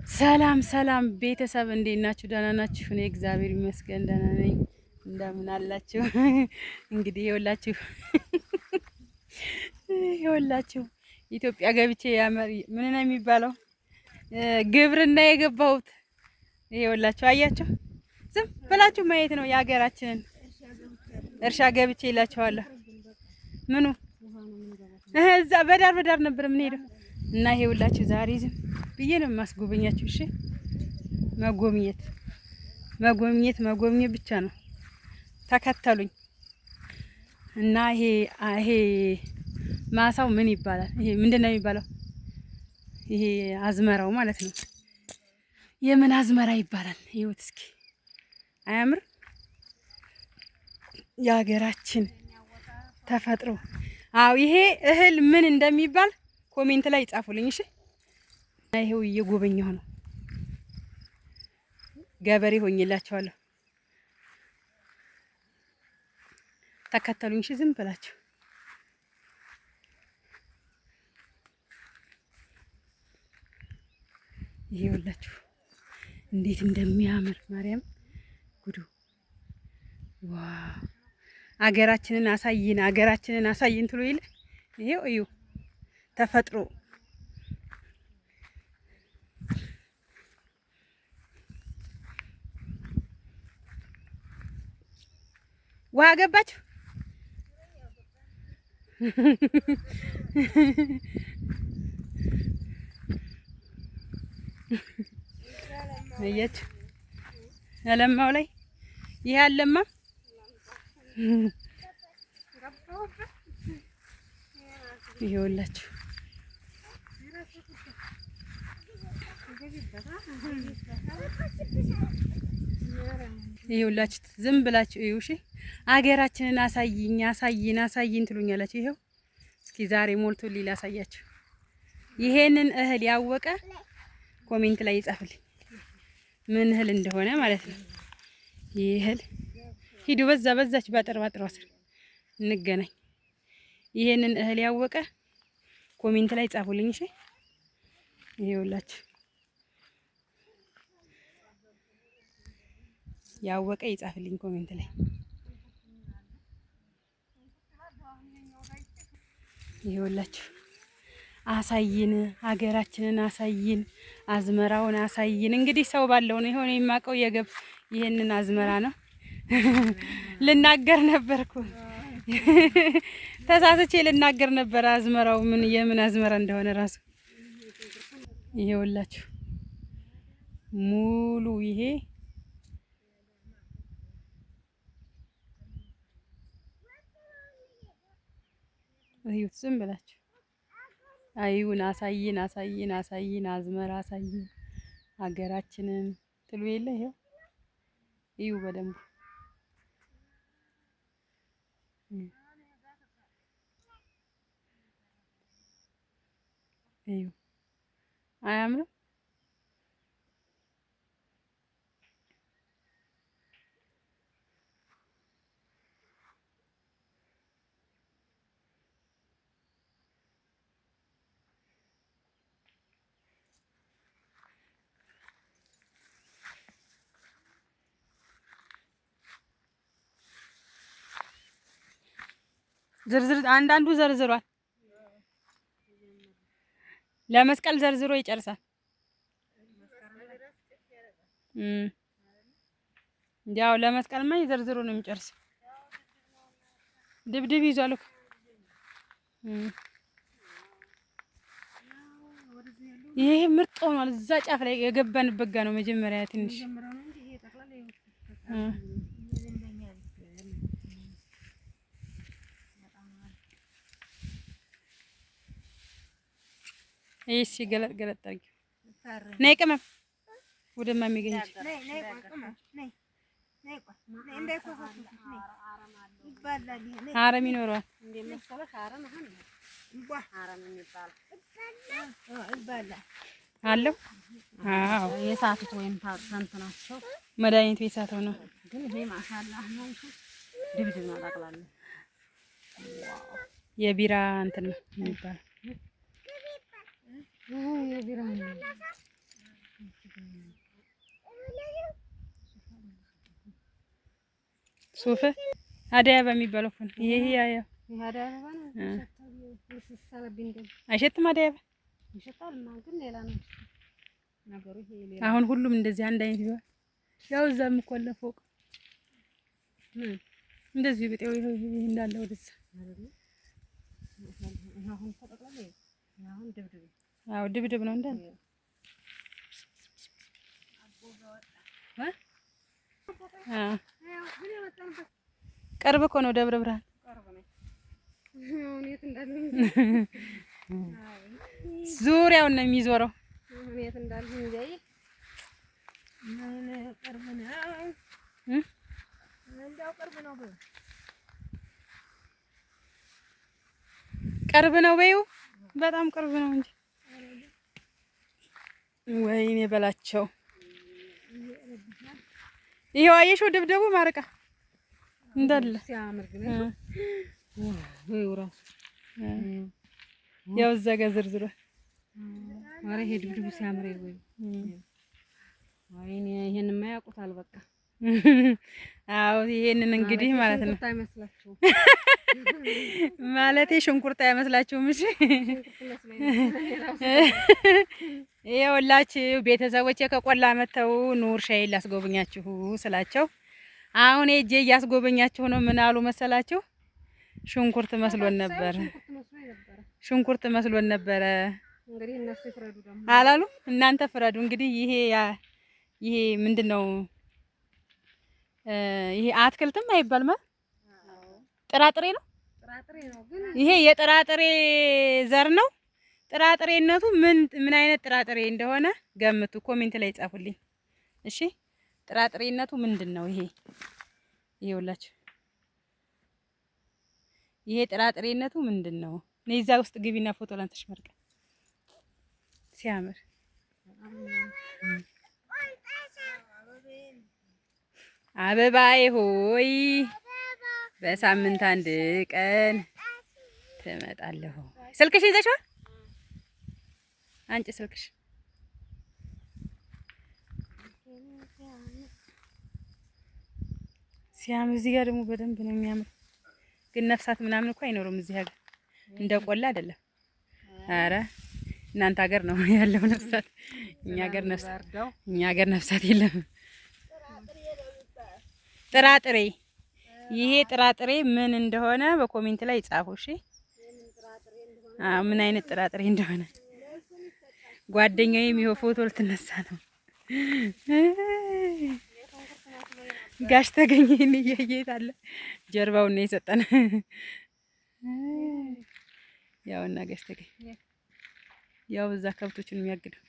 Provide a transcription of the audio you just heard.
ሰላም ሰላም ቤተሰብ እንዴት ናችሁ? ደህና ናችሁ? እኔ እግዚአብሔር ይመስገን ደህና ነኝ። እንደምን አላችሁ? እንግዲህ ይኸውላችሁ ኢትዮጵያ ገብቼ ምን ነው የሚባለው ግብርና የገባሁት ይኸውላችሁ፣ አያችሁ፣ ዝም ብላችሁ ማየት ነው የሀገራችንን እርሻ ገብቼ ይላችኋለሁ። ምኑ እዛ በዳር በዳር ነበር የምንሄደው እና ይኸውላችሁ ዛሬ ዝም ብዬ ነው የማስጎበኛችሁ። እሺ መጎብኘት ብቻ ነው። ተከተሉኝ እና ይሄ ማሳው ምን ይባላል? ይሄ ምንድነው የሚባለው? ይሄ አዝመራው ማለት ነው። የምን አዝመራ ይባላል? ይኸውት እስኪ አያምር? የሀገራችን ተፈጥሮ። አዎ ይሄ እህል ምን እንደሚባል ኮሜንት ላይ ጻፉልኝ። እሺ ይሄው እየጎበኘሁ ነው። ገበሬ ሆኜላችኋለሁ። ተከተሉኝ። እሺ ዝም ብላችሁ ይኸውላችሁ እንዴት እንደሚያምር ማርያም ጉዱ። ዋው አገራችንን አሳይን ትሉ ይል ይሄው እዩ ተፈጥሮ ውሃ ገባችሁ? አያችሁ አለማው ላይ ይሄ አለማ ይኸውላችሁ ይኸውላችሁ ዝም ብላችሁ እዩ። እሺ አገራችንን አሳይን ትሉኛላችሁ። ይኸው እስኪ ዛሬ ሞልቶልኝ ላሳያችሁ። ይሄንን እህል ያወቀ ኮሜንት ላይ ይጻፍልኝ ምን እህል እንደሆነ ማለት ነው። ይሄ እህል ሂዱ በዛች ባጥሯ ስር እንገናኝ። ይሄንን እህል ያወቀ ኮሜንት ላይ ጻፉልኝ። እሺ ይኸውላችሁ ያወቀ ይጻፍልኝ ኮሜንት ላይ። ይኸውላችሁ አሳይን፣ ሀገራችንን አሳይን፣ አዝመራውን አሳይን። እንግዲህ ሰው ባለው ነው የሆነ የማውቀው ይሄንን አዝመራ ነው። ልናገር ነበርኩ ተሳስቼ ልናገር ነበር። አዝመራው የምን አዝመራ እንደሆነ ራሱ ይኸውላችሁ ሙሉ ይሄ እዩት ዝም ብላችሁ አይዩን አሳይን አዝመራ አሳይን ሀገራችንን ትሉ የለ ይሄው እዩ በደንብ እዩ። አያምርም? አንዳንዱ ዘርዝሯል። ለመስቀል ዘርዝሮ ይጨርሳል። ያው ለመስቀልማ ዘርዝሮ ነው የሚጨርሰው። ድብድብ ይዟል እኮ ይሄ ምርጥ ሆኗል። እዛ ጫፍ ላይ የገባንበት ጋ ነው መጀመሪያ ትንሽ እሺ ገለጥ አድርጊ። ነይ ቅመም ወደማ የሚገኝሽ አረም ይኖረዋል አለው። አዎ የሳቱት ወይም ታንተ ናቸው መድኃኒቱ የሳተው ነው። ግን ይሄ ማሻአላህ ነው። ድብድብ ነው አጣቅላለ የቢራ እንትን ነው የሚባለው። የቢራ ሱፍ አደይ አበባ የሚባለው እኮ ነው። ይሄ ያ ያ አደይ አበባ ነው። አይሸትም? አደይ አበባ ይሸታል ግን ሌላ ነው ነገሩ። ይሄ ሌላ አሁን ሁሉም እንደዚህ አንድ አይነት ይሆን። ያው እዛም እኮ አለ ፎቅ እንደዚህ ቢጤው ይሄ እንዳለ ወደዛ አሁን ተጠቅላላ አሁን ድብድብ አዎ ድብድብ ነው እንዳለ ቅርብ እኮ ነው ደብረ ብርሃን። ዙሪያውን ነው የሚዞረው። ቅርብ ነው በይው፣ በጣም ቅርብ ነው እንጂ ወይኔ በላቸው። ይሄው አየሽው ድብደቡ ማርቃ እንዳለ ሲያምር ግን ወይ ራሱ ያው እዛ ጋር ዝርዝሩ ኧረ ይሄ ድብድቡ ሲያምር ወይ ወይኔ ይሄንማ ያውቁታል በቃ። አዎ ይሄንን እንግዲህ ማለት ነው አይመስላችሁም? ማለቴ ሽንኩርት አይመስላችሁም? እሺ ይኸውላችሁ ቤተሰቦቼ ከቆላ መተው ኑር ሻይ ላስጎበኛችሁ ስላቸው አሁን እጄ እያስጎበኛችሁ ነው። ምን አሉ መሰላችሁ? ሽንኩርት መስሎን ነበር፣ ሽንኩርት መስሎን ነበረ። እንግዲህ እነሱ ይፍረዱ ደግሞ አላሉ። እናንተ ፍረዱ እንግዲህ። ይሄ ምንድነው? ይሄ አትክልትም አይባልም፣ ጥራጥሬ ነው። ግን ይሄ የጥራጥሬ ዘር ነው። ጥራጥሬነቱ ምን አይነት ጥራጥሬ እንደሆነ ገምቱ፣ ኮሜንት ላይ ጻፉልኝ። እሺ ጥራጥሬነቱ ምንድነው? ይኸውላችሁ ይሄ ጥራጥሬነቱ ምንድነው? እኔ እዛ ውስጥ ግቢና ፎቶ ላንተሽ መርቀ ሲያምር አበባዬ ሆይ በሳምንት አንድ ቀን ትመጣለሁ። ስልክሽ ይዘሽዋል? አንቺ ስልክሽ ሲያምር። እዚህ ጋር ደግሞ በደንብ ነው የሚያምር። ግን ነፍሳት ምናምን እኮ አይኖርም እዚህ ሀገር፣ እንደ ቆላ አይደለም። አረ እናንተ ሀገር ነው ያለው ነፍሳት፣ እኛ ሀገር ነፍሳት የለም። ጥራጥሬ ይሄ ጥራጥሬ ምን እንደሆነ በኮሜንት ላይ ጻፉ። እሺ ምን አይነት ጥራጥሬ እንደሆነ ጓደኛዬም ይኸው ፎቶ ልትነሳ ነው። ጋሽ ተገኘን እያየት አለ። ጀርባውን ነው የሰጠን። ያውና ጋሽ ተገኘ ያው እዛ ከብቶችን የሚያግደው